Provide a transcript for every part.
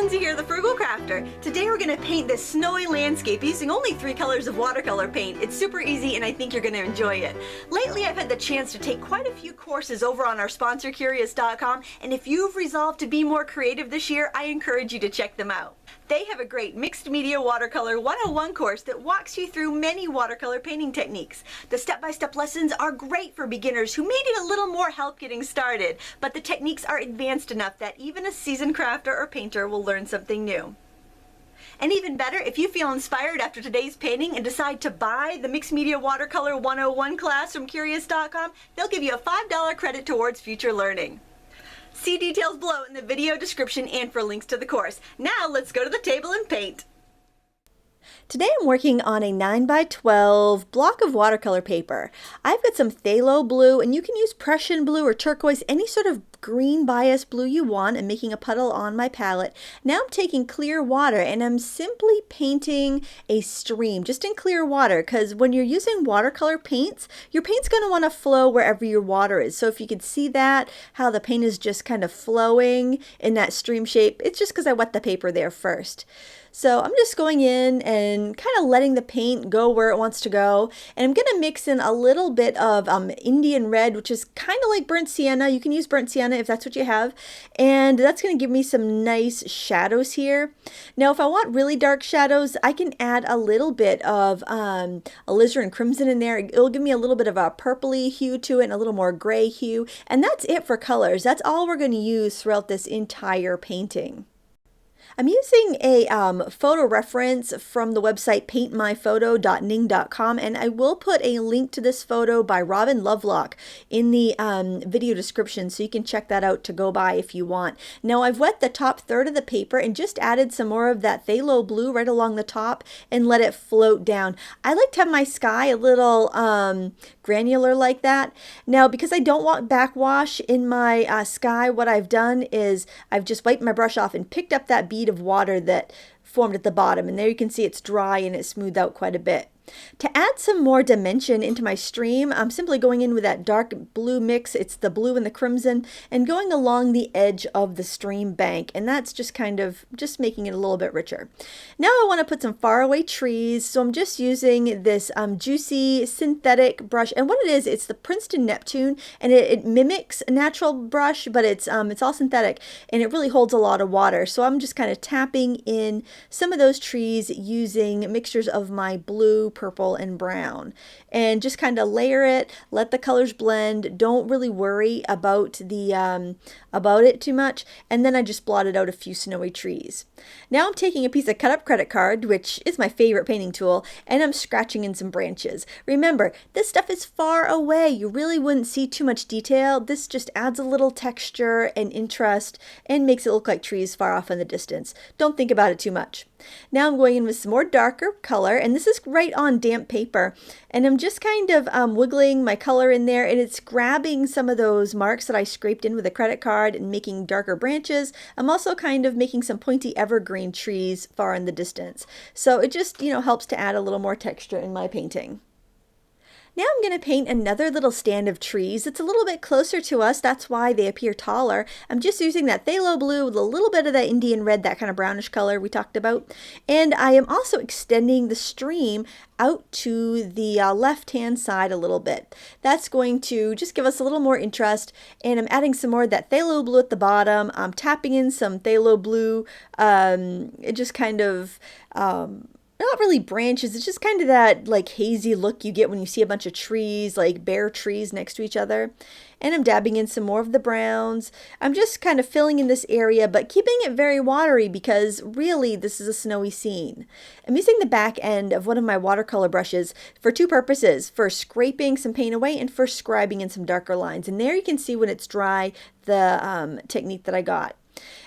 Lindsay here, the Frugal Crafter. Today we're going to paint this snowy landscape using only 3 colors of watercolor paint. It's super easy and I think you're going to enjoy it. Lately I've had the chance to take quite a few courses over on our sponsor Curious.com, and if you've resolved to be more creative this year, I encourage you to check them out. They have a great Mixed Media Watercolor 101 course that walks you through many watercolor painting techniques. The step-by-step lessons are great for beginners who may need a little more help getting started, but the techniques are advanced enough that even a seasoned crafter or painter will learn something new. And even better, if you feel inspired after today's painting and decide to buy the Mixed Media Watercolor 101 class from Curious.com, they'll give you a $5 credit towards future learning. See details below in the video description and for links to the course. Now let's go to the table and paint. Today I'm working on a 9x12 block of watercolor paper. I've got some phthalo blue, and you can use Prussian blue or turquoise, any sort of green bias blue you want, and making a puddle on my palette. Now I'm taking clear water and I'm simply painting a stream just in clear water, because when you're using watercolor paints, your paint's going to want to flow wherever your water is. So if you could see that, how the paint is just kind of flowing in that stream shape, it's just because I wet the paper there first. So I'm just going in and kind of letting the paint go where it wants to go. And I'm going to mix in a little bit of Indian red, which is kind of like burnt sienna. You can use burnt sienna if that's what you have. And that's going to give me some nice shadows here. Now, if I want really dark shadows, I can add a little bit of Alizerain crimson in there. It'll give me a little bit of a purpley hue to it and a little more gray hue. And that's it for colors. That's all we're going to use throughout this entire painting. I'm using a photo reference from the website paintmyphoto.ning.com, and I will put a link to this photo by Robin Lovelock in the video description, so you can check that out to go by if you want. Now I've wet the top third of the paper and just added some more of that phthalo blue right along the top and let it float down. I like to have my sky a little granular like that. Now, because I don't want backwash in my sky, what I've done is I've just wiped my brush off and picked up that bead of water that formed at the bottom, and there you can see it's dry and it smoothed out quite a bit. To add some more dimension into my stream, I'm simply going in with that dark blue mix. It's the blue and the crimson, and going along the edge of the stream bank, and that's just kind of just making it a little bit richer. Now I want to put some faraway trees, so I'm just using this juicy synthetic brush, and what it is, it's the Princeton Neptune, and it mimics a natural brush, but it's all synthetic, and it really holds a lot of water. So I'm just kind of tapping in some of those trees using mixtures of my blue, purple, and brown, and just kind of layer it, let the colors blend. Don't really worry about the about it too much, and then I just blotted out a few snowy trees. Now I'm taking a piece of cut up credit card, which is my favorite painting tool, and I'm scratching in some branches. Remember, this stuff is far away. You really wouldn't see too much detail. This just adds a little texture and interest and makes it look like trees far off in the distance. Don't think about it too much. Now I'm going in with some more darker color, and this is right on damp paper, and I'm just kind of wiggling my color in there, and it's grabbing some of those marks that I scraped in with a credit card and making darker branches. I'm also kind of making some pointy evergreen trees far in the distance. So it just, helps to add a little more texture in my painting. Now I'm going to paint another little stand of trees. It's a little bit closer to us, that's why they appear taller. I'm just using that phthalo blue with a little bit of that Indian red, that kind of brownish color we talked about. And I am also extending the stream out to the left-hand side a little bit. That's going to just give us a little more interest, and I'm adding some more of that phthalo blue at the bottom. I'm tapping in some phthalo blue, it just kind of not really branches, it's just kind of that like hazy look you get when you see a bunch of trees, like bare trees next to each other. And I'm dabbing in some more of the browns. I'm just kind of filling in this area, but keeping it very watery because really this is a snowy scene. I'm using the back end of one of my watercolor brushes for two purposes: for scraping some paint away and for scribing in some darker lines. And there you can see when it's dry the technique that I got.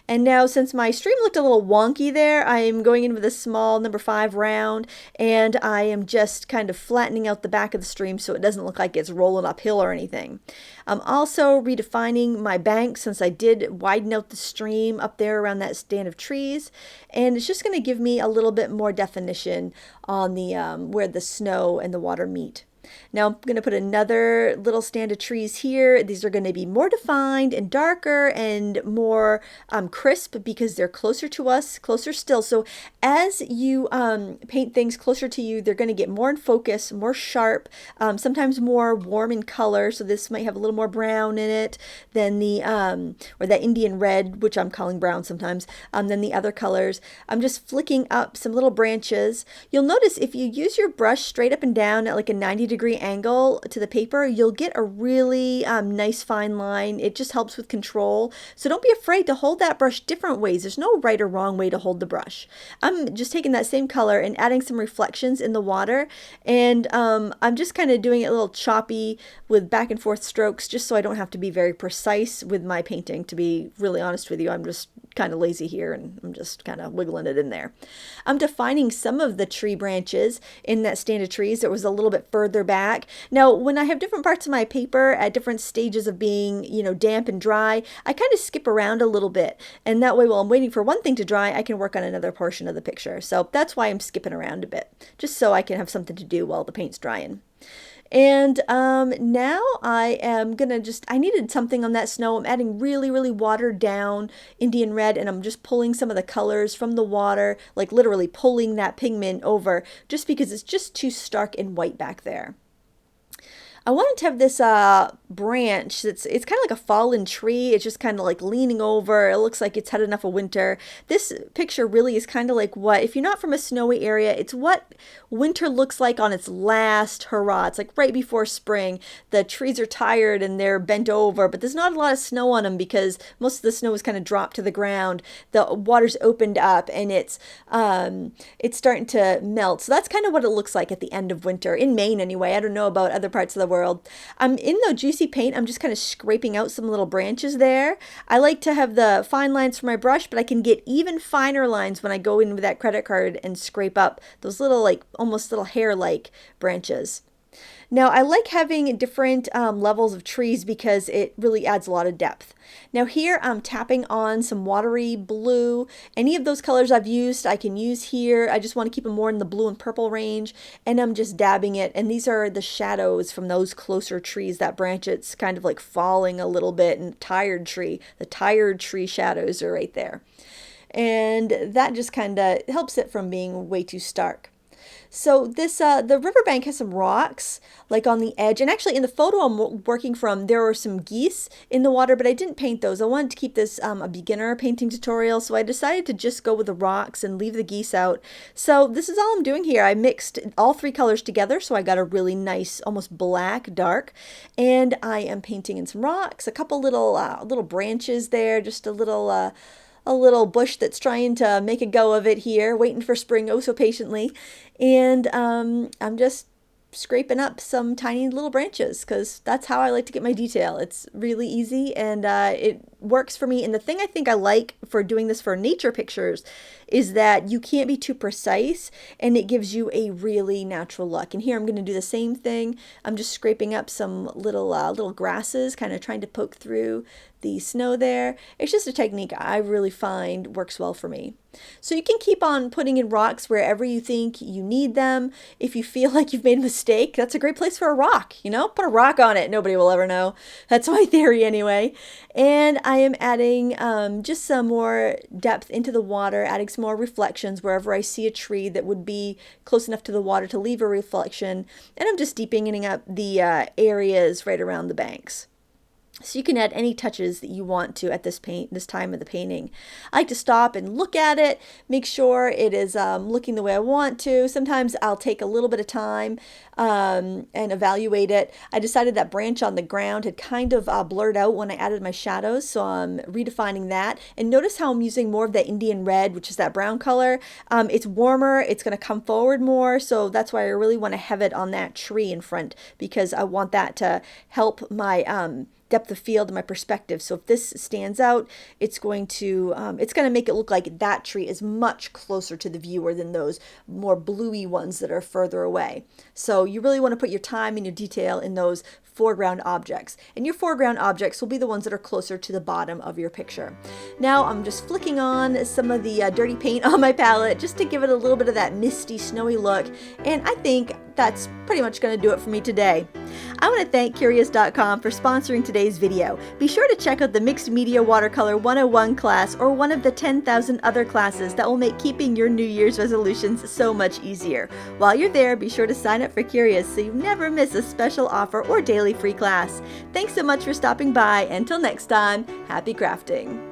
And now, since my stream looked a little wonky there, I am going in with a small number 5 round, and I am just kind of flattening out the back of the stream so it doesn't look like it's rolling uphill or anything. I'm also redefining my bank since I did widen out the stream up there around that stand of trees, and it's just going to give me a little bit more definition on the where the snow and the water meet. Now I'm going to put another little stand of trees here. These are going to be more defined and darker and more crisp because they're closer to us, closer still. So as you paint things closer to you, they're going to get more in focus, more sharp, sometimes more warm in color. So this might have a little more brown in it than the, or that Indian red, which I'm calling brown sometimes, than the other colors. I'm just flicking up some little branches. You'll notice if you use your brush straight up and down at like a 90-degree angle to the paper, you'll get a really nice fine line. It just helps with control. So don't be afraid to hold that brush different ways. There's no right or wrong way to hold the brush. I'm just taking that same color and adding some reflections in the water, and I'm just kind of doing it a little choppy with back and forth strokes just so I don't have to be very precise with my painting. To be really honest with you, I'm just kind of lazy here and I'm just kind of wiggling it in there. I'm defining some of the tree branches in that stand of trees that was a little bit further back. Now, when I have different parts of my paper at different stages of being, damp and dry, I kind of skip around a little bit. And that way, while I'm waiting for one thing to dry, I can work on another portion of the picture. So that's why I'm skipping around a bit, just so I can have something to do while the paint's drying. And now I am gonna I needed something on that snow. I'm adding really, really watered down Indian red, and I'm just pulling some of the colors from the water, like literally pulling that pigment over, just because it's just too stark and white back there. I wanted to have this branch it's kind of like a fallen tree. It's just kind of like leaning over. It looks like it's had enough of winter. This picture really is kind of like what, if you're not from a snowy area, it's what winter looks like on its last hurrah. It's like right before spring. The trees are tired and they're bent over, but there's not a lot of snow on them because most of the snow is kind of dropped to the ground. The water's opened up and it's starting to melt. So that's kind of what it looks like at the end of winter in Maine anyway. I don't know about other parts of the world. In the juicy paint, I'm just kind of scraping out some little branches there. I like to have the fine lines for my brush, but I can get even finer lines when I go in with that credit card and scrape up those little, like almost little hair-like branches. Now, I like having different levels of trees because it really adds a lot of depth. Now here I'm tapping on some watery blue. Any of those colors I've used, I can use here. I just want to keep them more in the blue and purple range, and I'm just dabbing it. And these are the shadows from those closer trees. That branch, it's kind of like falling a little bit, and the tired tree shadows are right there. And that just kind of helps it from being way too stark. So this the riverbank has some rocks like on the edge, and actually in the photo I'm working from, there were some geese in the water, but I didn't paint those. I wanted to keep this a beginner painting tutorial, so I decided to just go with the rocks and leave the geese out. So this is all I'm doing here. I mixed all three colors together, so I got a really nice almost black dark, and I am painting in some rocks, a couple little branches there, just a little bush that's trying to make a go of it here, waiting for spring oh so patiently. And I'm just scraping up some tiny little branches because that's how I like to get my detail. It's really easy and it works for me. And the thing I think I like for doing this for nature pictures is that you can't be too precise and it gives you a really natural look. And here I'm going to do the same thing. I'm just scraping up some little grasses, kind of trying to poke through the snow there. It's just a technique I really find works well for me. So you can keep on putting in rocks wherever you think you need them. If you feel like you've made a mistake, that's a great place for a rock, put a rock on it. Nobody will ever know. That's my theory anyway. And I am adding just some more depth into the water, adding some more reflections wherever I see a tree that would be close enough to the water to leave a reflection. And I'm just deepening up the areas right around the banks. So you can add any touches that you want to at this time of the painting. I like to stop and look at it, make sure it is looking the way I want to. Sometimes I'll take a little bit of time and evaluate it. I decided that branch on the ground had kind of blurred out when I added my shadows, so I'm redefining that. And notice how I'm using more of that Indian red, which is that brown color. It's warmer, it's going to come forward more, so that's why I really want to have it on that tree in front, because I want that to help my depth of field and my perspective. So if this stands out, it's going to make it look like that tree is much closer to the viewer than those more bluey ones that are further away. So you really want to put your time and your detail in those foreground objects, and your foreground objects will be the ones that are closer to the bottom of your picture. Now I'm just flicking on some of the dirty paint on my palette just to give it a little bit of that misty, snowy look, and I think that's pretty much going to do it for me today. I want to thank Curious.com for sponsoring today's video. Be sure to check out the Mixed Media Watercolor 101 class or one of the 10,000 other classes that will make keeping your New Year's resolutions so much easier. While you're there, be sure to sign up for Curious so you never miss a special offer or daily free class. Thanks so much for stopping by. Until next time, happy crafting!